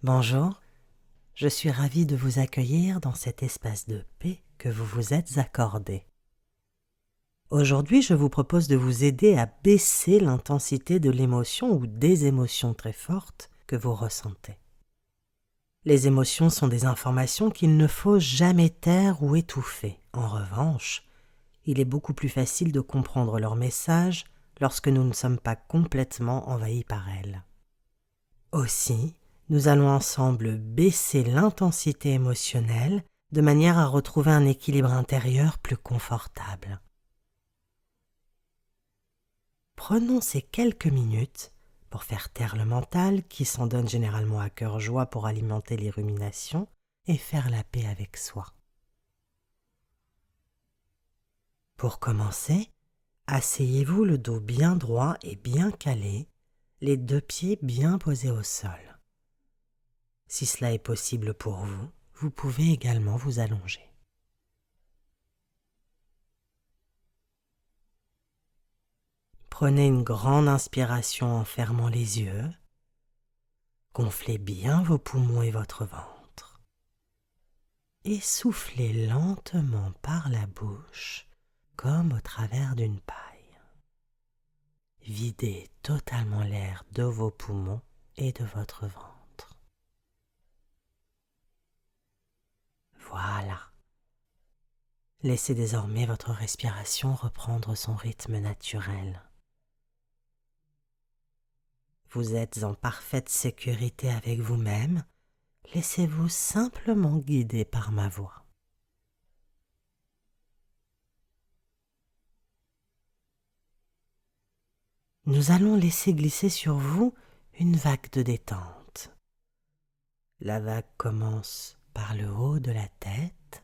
Bonjour, je suis ravie de vous accueillir dans cet espace de paix que vous vous êtes accordé. Aujourd'hui, je vous propose de vous aider à baisser l'intensité de l'émotion ou des émotions très fortes que vous ressentez. Les émotions sont des informations qu'il ne faut jamais taire ou étouffer. En revanche, il est beaucoup plus facile de comprendre leurs messages lorsque nous ne sommes pas complètement envahis par elles. Aussi, nous allons ensemble baisser l'intensité émotionnelle de manière à retrouver un équilibre intérieur plus confortable. Prenons ces quelques minutes pour faire taire le mental qui s'en donne généralement à cœur joie pour alimenter les ruminations et faire la paix avec soi. Pour commencer, asseyez-vous le dos bien droit et bien calé, les 2 pieds bien posés au sol. Si cela est possible pour vous, vous pouvez également vous allonger. Prenez une grande inspiration en fermant les yeux. Gonflez bien vos poumons et votre ventre. Et soufflez lentement par la bouche, comme au travers d'une paille. Videz totalement l'air de vos poumons et de votre ventre. Voilà. Laissez désormais votre respiration reprendre son rythme naturel. Vous êtes en parfaite sécurité avec vous-même. Laissez-vous simplement guider par ma voix. Nous allons laisser glisser sur vous une vague de détente. La vague commence par le haut de la tête.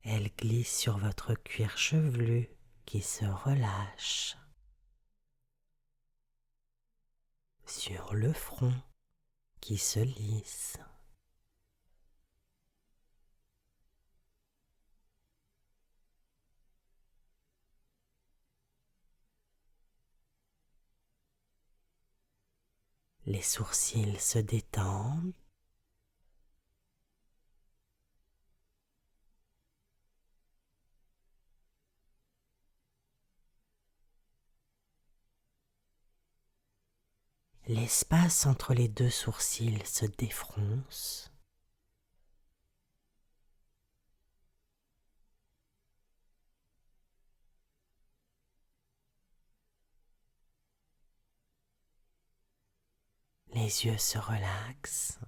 Elle glisse sur votre cuir chevelu qui se relâche. Sur le front qui se lisse. Les sourcils se détendent. L'espace entre les 2 sourcils se défronce. Les yeux se relaxent.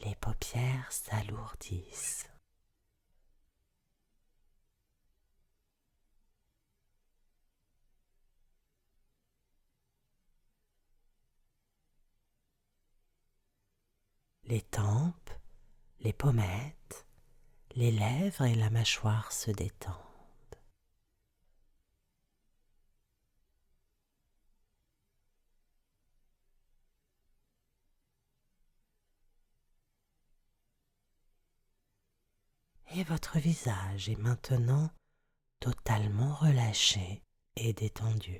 Les paupières s'alourdissent. Les tempes, les pommettes, les lèvres et la mâchoire se détendent. Et votre visage est maintenant totalement relâché et détendu.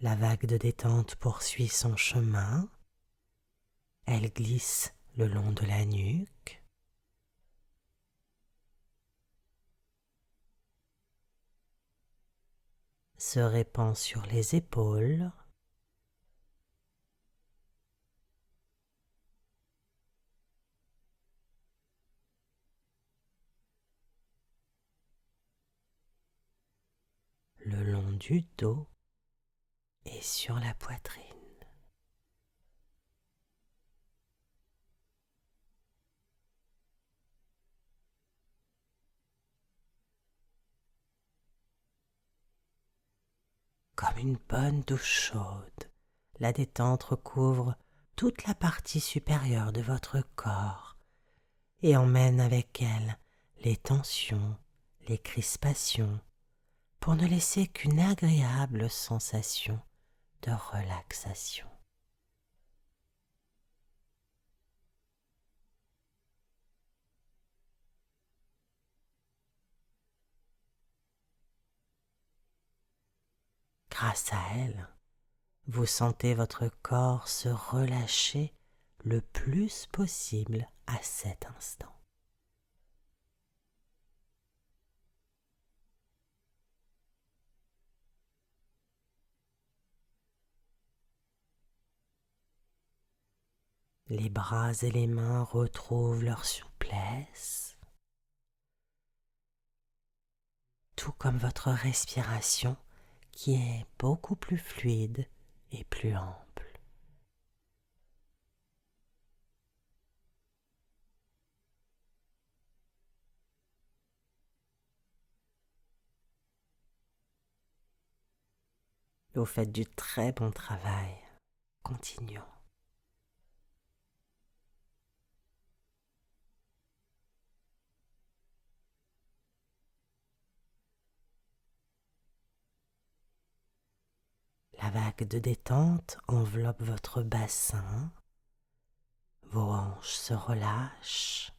La vague de détente poursuit son chemin. Elle glisse le long de la nuque. Se répand sur les épaules. Le long du dos et sur la poitrine. Comme une bonne douche chaude, la détente recouvre toute la partie supérieure de votre corps et emmène avec elle les tensions, les crispations, pour ne laisser qu'une agréable sensation de relaxation. Grâce à elle, vous sentez votre corps se relâcher le plus possible à cet instant. Les bras et les mains retrouvent leur souplesse, tout comme votre respiration qui est beaucoup plus fluide et plus ample. Vous faites du très bon travail. Continuons. La vague de détente enveloppe votre bassin, vos hanches se relâchent,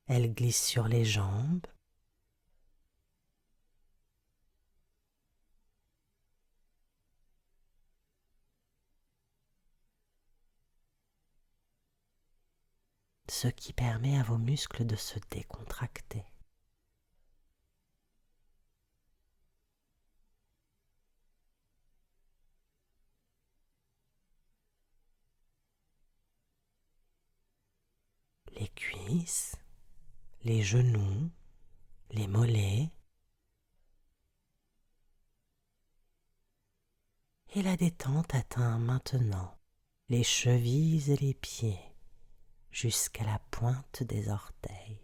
elle glisse sur les jambes, ce qui permet à vos muscles de se décontracter. Les cuisses, les genoux, les mollets, et la détente atteint maintenant les chevilles et les pieds jusqu'à la pointe des orteils.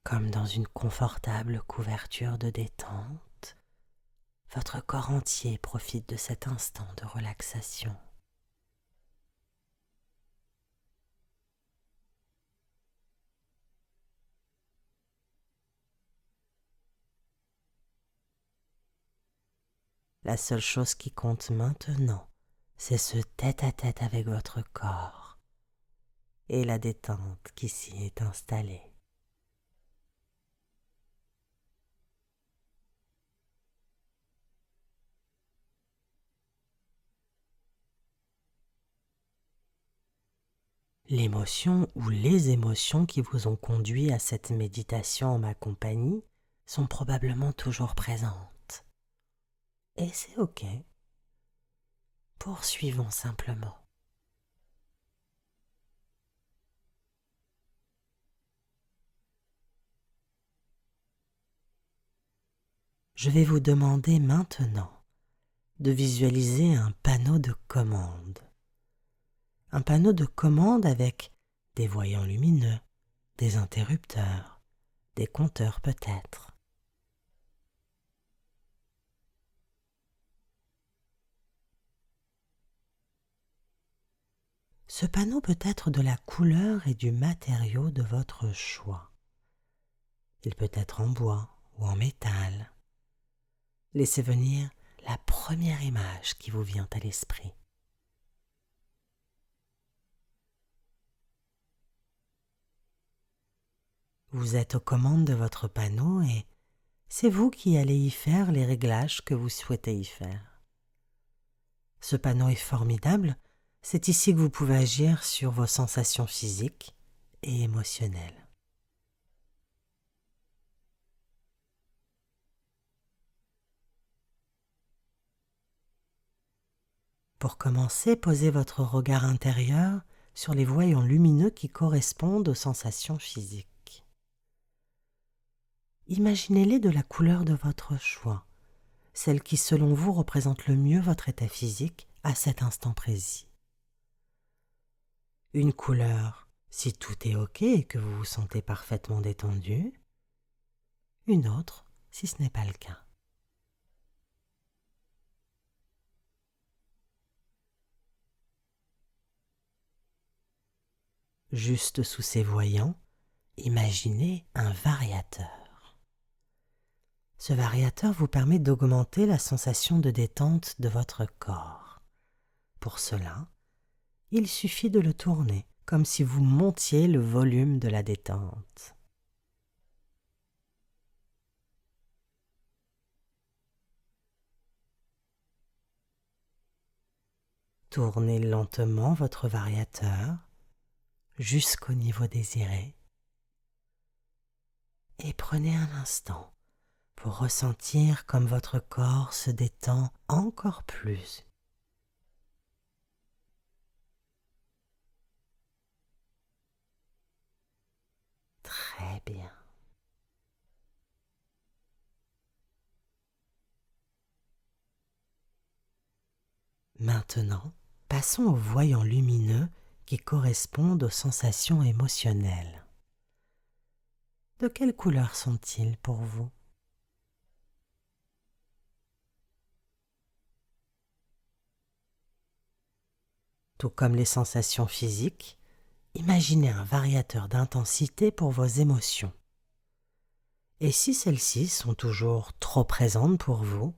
Comme dans une confortable couverture de détente, votre corps entier profite de cet instant de relaxation. La seule chose qui compte maintenant, c'est ce tête-à-tête avec votre corps et la détente qui s'y est installée. L'émotion ou les émotions qui vous ont conduit à cette méditation en ma compagnie sont probablement toujours présentes. Et c'est OK. Poursuivons simplement. Je vais vous demander maintenant de visualiser un panneau de commande. Un panneau de commande avec des voyants lumineux, des interrupteurs, des compteurs peut-être. Ce panneau peut être de la couleur et du matériau de votre choix. Il peut être en bois ou en métal. Laissez venir la première image qui vous vient à l'esprit. Vous êtes aux commandes de votre panneau et c'est vous qui allez y faire les réglages que vous souhaitez y faire. Ce panneau est formidable, c'est ici que vous pouvez agir sur vos sensations physiques et émotionnelles. Pour commencer, posez votre regard intérieur sur les voyants lumineux qui correspondent aux sensations physiques. Imaginez-les de la couleur de votre choix, celle qui selon vous représente le mieux votre état physique à cet instant précis. Une couleur si tout est OK et que vous vous sentez parfaitement détendu. Une autre si ce n'est pas le cas. Juste sous ces voyants, imaginez un variateur. Ce variateur vous permet d'augmenter la sensation de détente de votre corps. Pour cela, il suffit de le tourner comme si vous montiez le volume de la détente. Tournez lentement votre variateur jusqu'au niveau désiré et prenez un instant pour ressentir comme votre corps se détend encore plus. Très bien. Maintenant, passons aux voyants lumineux qui correspondent aux sensations émotionnelles. De quelle couleur sont-ils pour vous? Tout comme les sensations physiques, imaginez un variateur d'intensité pour vos émotions. Et si celles-ci sont toujours trop présentes pour vous,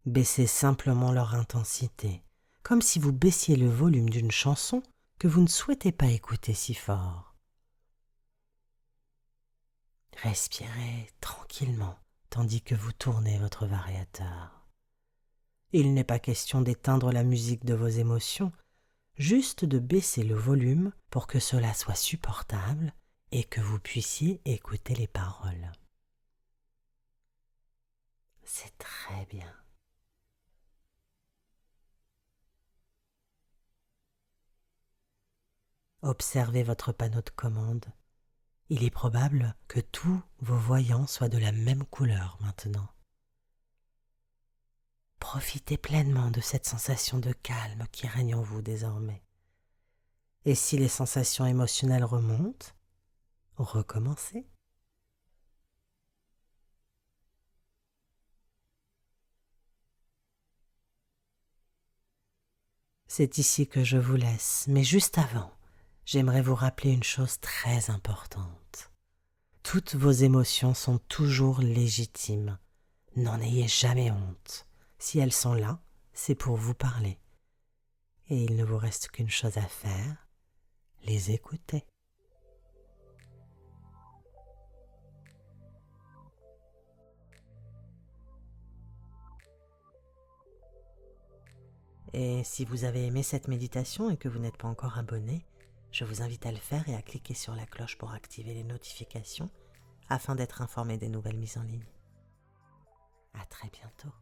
baissez simplement leur intensité, comme si vous baissiez le volume d'une chanson que vous ne souhaitez pas écouter si fort. Respirez tranquillement tandis que vous tournez votre variateur. Il n'est pas question d'éteindre la musique de vos émotions, juste de baisser le volume pour que cela soit supportable et que vous puissiez écouter les paroles. C'est très bien. Observez votre panneau de commande. Il est probable que tous vos voyants soient de la même couleur maintenant. Profitez pleinement de cette sensation de calme qui règne en vous désormais. Et si les sensations émotionnelles remontent, recommencez. C'est ici que je vous laisse, mais juste avant, j'aimerais vous rappeler une chose très importante. Toutes vos émotions sont toujours légitimes. N'en ayez jamais honte. Si elles sont là, c'est pour vous parler. Et il ne vous reste qu'une chose à faire, les écouter. Et si vous avez aimé cette méditation et que vous n'êtes pas encore abonné, je vous invite à le faire et à cliquer sur la cloche pour activer les notifications afin d'être informé des nouvelles mises en ligne. À très bientôt.